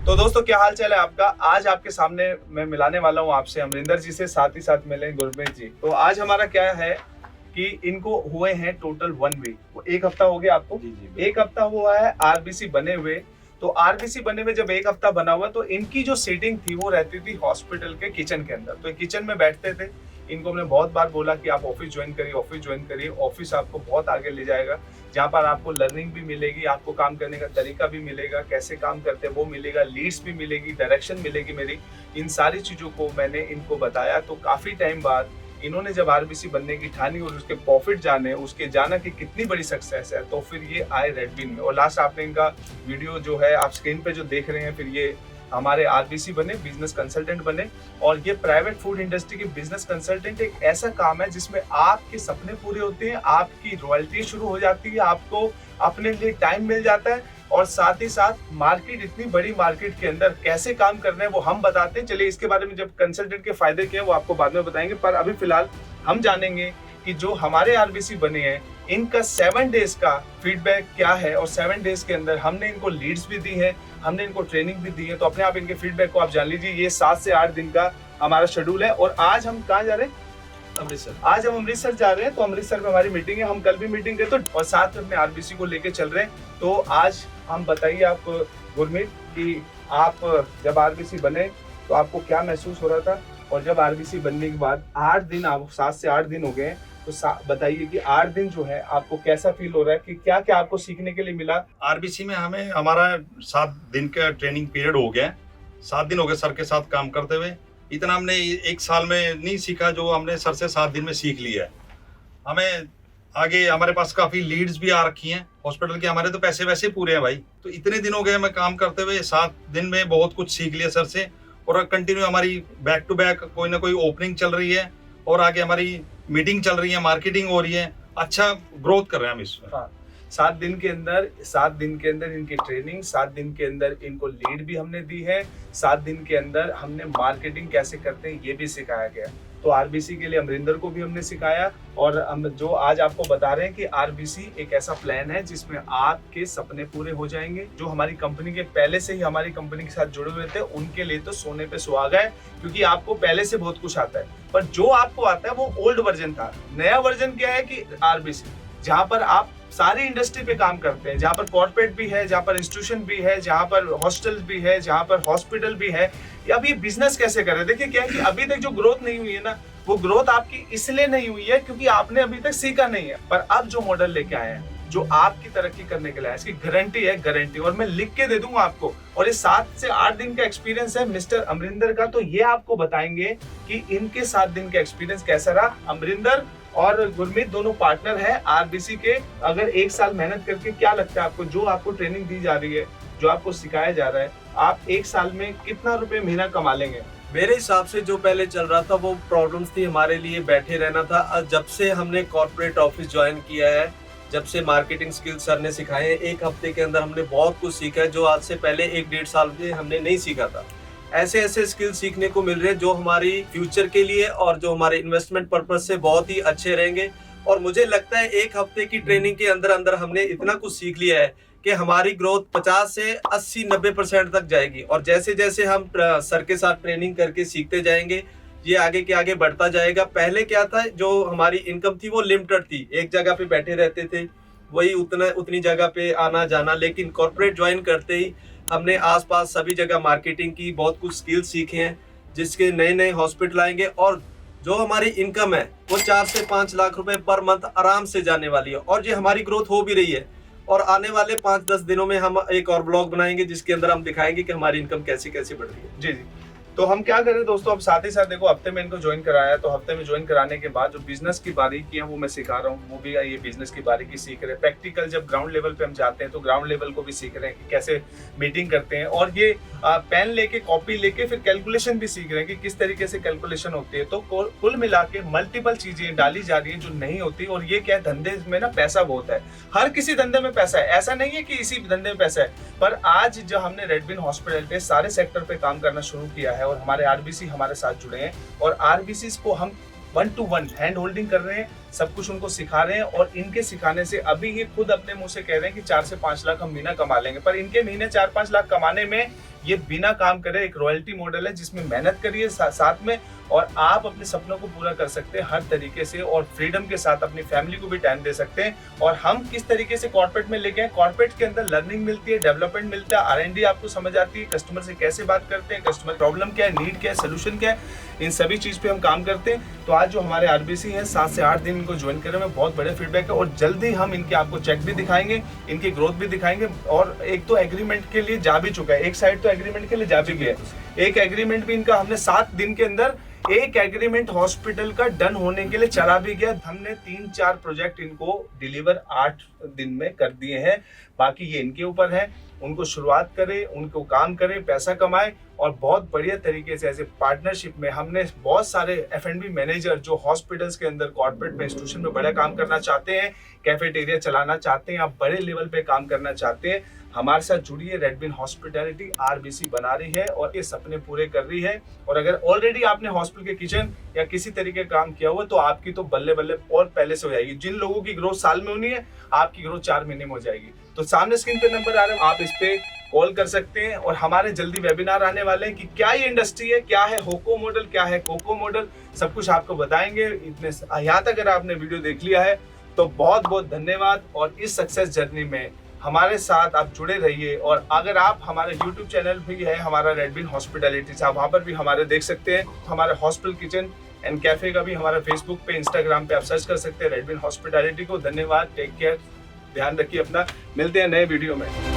तो दोस्तों क्या हाल चाल है आपका। आज आपके सामने मैं मिलाने वाला हूँ आपसे अमरिंदर जी से, साथ ही साथ मिले गुरमीत जी। तो आज हमारा क्या है कि इनको हुए हैं टोटल 1 वीक, वो एक हफ्ता हो गया आपको। एक हफ्ता हुआ है आरबीसी बने हुए। तो आरबीसी बने हुए जब एक हफ्ता बना हुआ तो इनकी जो सीटिंग थी वो रहती थी हॉस्पिटल के किचन के अंदर। तो किचन में बैठते थे। इनको हमने बहुत बार बोला कि आप ऑफिस ज्वाइन करिए, ऑफिस ज्वाइन करिए, ऑफिस आपको बहुत आगे ले जाएगा, जहाँ पर आपको लर्निंग भी मिलेगी, आपको काम करने का तरीका भी मिलेगा, कैसे काम करते हैं वो मिलेगा, लीड्स भी मिलेगी, डायरेक्शन मिलेगी मेरी। इन सारी चीज़ों को मैंने इनको बताया। तो काफ़ी टाइम बाद इन्होंने जब आरबीसी बनने की ठानी और उसके प्रॉफिट जाने, उसके जाना कि कितनी बड़ी सक्सेस है, तो फिर ये आए रेडविन में। और लास्ट आपने इनका वीडियो जो है आप स्क्रीन पे जो देख रहे हैं, फिर ये हमारे आरबीसी बने, बिजनेस कंसल्टेंट बने। और ये प्राइवेट फूड इंडस्ट्री के बिजनेस कंसल्टेंट एक ऐसा काम है जिसमें आपके सपने पूरे होते हैं, आपकी रॉयल्टी शुरू हो जाती है, आपको अपने लिए टाइम मिल जाता है, और साथ ही साथ मार्केट, इतनी बड़ी मार्केट के अंदर कैसे काम करना है वो हम बताते हैं। चलिए इसके बारे में जब कंसल्टेंट के फायदे क्या है वो आपको बाद में बताएंगे, पर अभी फिलहाल हम जानेंगे कि जो हमारे आरबीसी बने हैं इनका 7 डेज का फीडबैक क्या है। और 7 डेज के अंदर हमने इनको लीड्स भी दी है, हमने इनको ट्रेनिंग भी दी है। तो अपने आप इनके फीडबैक को आप जान लीजिए। ये 7 से 8 दिन का हमारा शेड्यूल है। और आज हम कहाँ जा रहे हैं? अमृतसर। आज हम अमृतसर जा रहे हैं। तो अमृतसर में हमारी मीटिंग है, हम कल भी मीटिंग गए तो, और साथ में अपने आरबीसी को लेके चल रहे हैं। तो आज हम बताइए आप गुरमीत कि आप जब आरबीसी बने तो आपको क्या महसूस हो रहा था, और जब आरबीसी बनने के बाद 8 दिन, आप 7 से 8 दिन हो गए, तो बताइए कि 8 दिन जो है आपको कैसा फील हो रहा है, कि क्या क्या आपको सीखने के लिए मिला। आरबीसी में हमें हमारा 7 दिन का ट्रेनिंग पीरियड हो गया। 7 दिन हो गए सर के साथ काम करते हुए। इतना हमने एक साल में नहीं सीखा जो हमने सर से 7 दिन में सीख लिया है। हमें आगे हमारे पास काफी लीड्स भी आ रखी हैं हॉस्पिटल के। हमारे तो पैसे वैसे पूरे हैं भाई। तो इतने दिन हो गए हमें काम करते हुए, 7 दिन में बहुत कुछ सीख लिया सर से। और कंटिन्यू हमारी बैक टू बैक कोई ना कोई ओपनिंग चल रही है, और आगे हमारी मीटिंग चल रही है, मार्केटिंग हो रही है, अच्छा ग्रोथ कर रहे हैं हम इसमें। 7 दिन के अंदर, 7 दिन के अंदर इनकी ट्रेनिंग, 7 दिन के अंदर इनको लीड भी हमने दी है, 7 दिन के अंदर हमने मार्केटिंग कैसे करते हैं ये भी सिखाया गया। तो आरबीसी के लिए अमरिंदर को भी हमने सिखाया। और हम जो आज आपको बता रहे हैं कि आरबीसी एक ऐसा प्लान है जिसमें आपके सपने पूरे हो जाएंगे। जो हमारी कंपनी के पहले से ही हमारी कंपनी के साथ जुड़े हुए थे उनके लिए तो सोने पे सुहागा है, क्योंकि आपको पहले से बहुत कुछ आता है। पर जो आपको आता है वो ओल्ड वर्जन था। नया वर्जन क्या है कि आरबीसी, जहाँ पर आप सारी इंडस्ट्री पे काम करते हैं, जहाँ पर कॉर्पोरेट भी है, जहाँ पर इंस्टीट्यूशन भी है, जहाँ पर हॉस्टल भी है, जहाँ पर हॉस्पिटल भी है। अब ये बिजनेस कैसे कर रहे हैं? देखिए क्या है कि अभी तक जो ग्रोथ नहीं हुई है ना, वो ग्रोथ आपकी इसलिए नहीं हुई है क्योंकि आपने अभी तक सीखा नहीं है। पर अब जो मॉडल लेके आए हैं जो आपकी तरक्की करने के लिए है, इसकी गारंटी है, गारंटी। और मैं लिख के दे दूंगा आपको। और ये 7 से 8 दिन का एक्सपीरियंस है मिस्टर अमरिंदर का। तो ये आपको बताएंगे कि इनके 7 दिन का एक्सपीरियंस कैसा रहा। अमरिंदर और गुरमीत दोनों पार्टनर हैं आरबीसी के। अगर 1 साल मेहनत करके, क्या लगता है आपको, जो आपको ट्रेनिंग दी जा रही है, जो आपको सिखाया जा रहा है, आप 1 साल में कितना रुपए महीना कमा लेंगे? मेरे हिसाब से जो पहले चल रहा था वो प्रॉब्लम्स थी हमारे लिए, बैठे रहना था। जब से हमने कॉर्पोरेट ऑफिस ज्वाइन किया है, जब से मार्केटिंग स्किल सर ने सिखाए हैं, 1 हफ्ते के अंदर हमने बहुत कुछ सीखा है जो आज से पहले 1-1.5 साल में हमने नहीं सीखा था। ऐसे ऐसे स्किल सीखने को मिल रहे हैं जो हमारी फ्यूचर के लिए और जो हमारे इन्वेस्टमेंट पर्पज से बहुत ही अच्छे रहेंगे। और मुझे लगता है 1 हफ्ते की ट्रेनिंग के अंदर अंदर हमने इतना कुछ सीख लिया है कि हमारी ग्रोथ 50 से 80-90% तक जाएगी। और जैसे जैसे हम सर के साथ ट्रेनिंग करके सीखते जाएंगे, ये आगे के आगे बढ़ता जाएगा। पहले क्या था, जो हमारी इनकम थी वो लिमिटेड थी, एक जगह पे बैठे रहते थे, वही उतनी जगह पे आना जाना। लेकिन कॉर्पोरेट ज्वाइन करते ही हमने आसपास सभी जगह मार्केटिंग की बहुत कुछ स्किल सीखे हैं, जिसके नए नए हॉस्पिटल आएंगे। और जो हमारी इनकम है वो 4 से 5 लाख रुपए पर मंथ आराम से जाने वाली है। और ये हमारी ग्रोथ हो भी रही है। और आने वाले 5-10 दिनों में हम एक और ब्लॉग बनाएंगे जिसके अंदर हम दिखाएंगे कि हमारी इनकम कैसे कैसे बढ़ रही है। जी जी। तो हम क्या करें दोस्तों, अब साथ ही साथ देखो, हफ्ते में इनको ज्वाइन कराया, तो हफ्ते में ज्वाइन कराने के बाद जो बिजनेस की बारीकियां वो मैं सिखा रहा हूँ, वो भी ये बिजनेस की बारीकी सीख रहे हैं। प्रैक्टिकल जब ग्राउंड लेवल पे हम जाते हैं तो ग्राउंड लेवल को भी सीख रहे हैं कि कैसे मीटिंग करते हैं। और ये पेन लेके, कॉपी लेके फिर कैलकुलेशन भी सीख रहे हैं कि किस तरीके से कैलकुलेशन होती है। तो कुल मिला के मल्टीपल चीजें डाली जा रही है जो नहीं होती। और ये क्या है, धंधे में ना पैसा बहुत है, हर किसी धंधे में पैसा है, ऐसा नहीं है कि इसी धंधे में पैसा है। पर आज जो हमने रेडविन हॉस्पिटल पे सारे सेक्टर पे काम करना शुरू किया है और हमारे आरबीसी हमारे साथ जुड़े हैं, और आरबीसी को हम 1 to 1 हैंड होल्डिंग कर रहे हैं, सब कुछ उनको सिखा रहे हैं। और इनके सिखाने से अभी ये खुद अपने मुंह से कह रहे हैं कि 4 से 5 लाख हम महीना कमा लेंगे। पर इनके महीने 4-5 लाख कमाने में ये बिना काम करे एक रॉयल्टी मॉडल है जिसमें मेहनत करिए साथ में, और आप अपने सपनों को पूरा कर सकते हैं हर तरीके से, और फ्रीडम के साथ अपनी फैमिली को भी टाइम दे सकते हैं। और हम किस तरीके से कॉर्पोरेट में लेके हैं, कॉर्पोरेट के अंदर लर्निंग मिलती है, डेवलपमेंट मिलता है, R&D आपको समझ आती है, कस्टमर से कैसे बात करते हैं, कस्टमर प्रॉब्लम क्या है, नीड क्या है, सोल्यूशन क्या है, इन सभी चीज पे हम काम करते हैं। तो आज जो हमारे RBC हैं 7 से 8 दिन इनको ज्वाइन करने में बहुत बड़े फीडबैक है, और जल्दी हम इनके आपको चेक भी दिखाएंगे, इनकी ग्रोथ भी दिखाएंगे। और एक तो एग्रीमेंट के लिए जा भी चुका है, एक साइड तो एग्रीमेंट के लिए जा भी गया है, एक एग्रीमेंट भी इनका हमने 7 दिन के अंदर एक एग्रीमेंट हॉस्पिटल का डन होने के लिए चला भी गया। हमने 3-4 प्रोजेक्ट इनको डिलीवर 8 दिन में कर दिए हैं। बाकी ये इनके ऊपर है, उनको शुरुआत करें, उनको काम करें, पैसा कमाएं, और बहुत बढ़िया तरीके से ऐसे पार्टनरशिप में हमने बहुत सारे F&B मैनेजर जो हॉस्पिटल्स के अंदर, कॉर्पोरेट में, इंस्टीट्यूशन में बड़ा काम करना चाहते हैं, कैफेटेरिया चलाना चाहते हैं, आप बड़े लेवल पे काम करना चाहते हैं, हमारे साथ जुड़िए। रेडविन हॉस्पिटैलिटी RBC बना रही है और ये सपने पूरे कर रही है। और अगर ऑलरेडी आपने हॉस्पिटल के किचन या किसी तरीके का काम किया हुआ तो आपकी तो बल्ले बल्ले और पहले से हो जाएगी। जिन लोगों की ग्रोथ साल में होनी है, आपकी ग्रोथ 4 महीने में हो जाएगी। तो सामने स्क्रीन पे नंबर आ रहा है, आप इस पे कॉल कर सकते हैं। और हमारे जल्दी वेबिनार आने वाले हैं कि क्या ये इंडस्ट्री है, क्या है होको मॉडल, क्या है कोको मॉडल, सब कुछ आपको बताएंगे। इतने यहाँ तक अगर आपने वीडियो देख लिया है तो बहुत बहुत धन्यवाद। और इस सक्सेस जर्नी में हमारे साथ आप जुड़े रहिए। और अगर आप हमारे YouTube चैनल भी है हमारा रेडविन हॉस्पिटैलिटी, आप वहाँ पर भी हमारे देख सकते हैं। हमारे हॉस्पिटल किचन एंड कैफे का भी हमारा फेसबुक पे, इंस्टाग्राम पे आप सर्च कर सकते हैं रेडविन हॉस्पिटैलिटी को। धन्यवाद, टेक केयर, ध्यान रखिए अपना, मिलते हैं नए वीडियो में।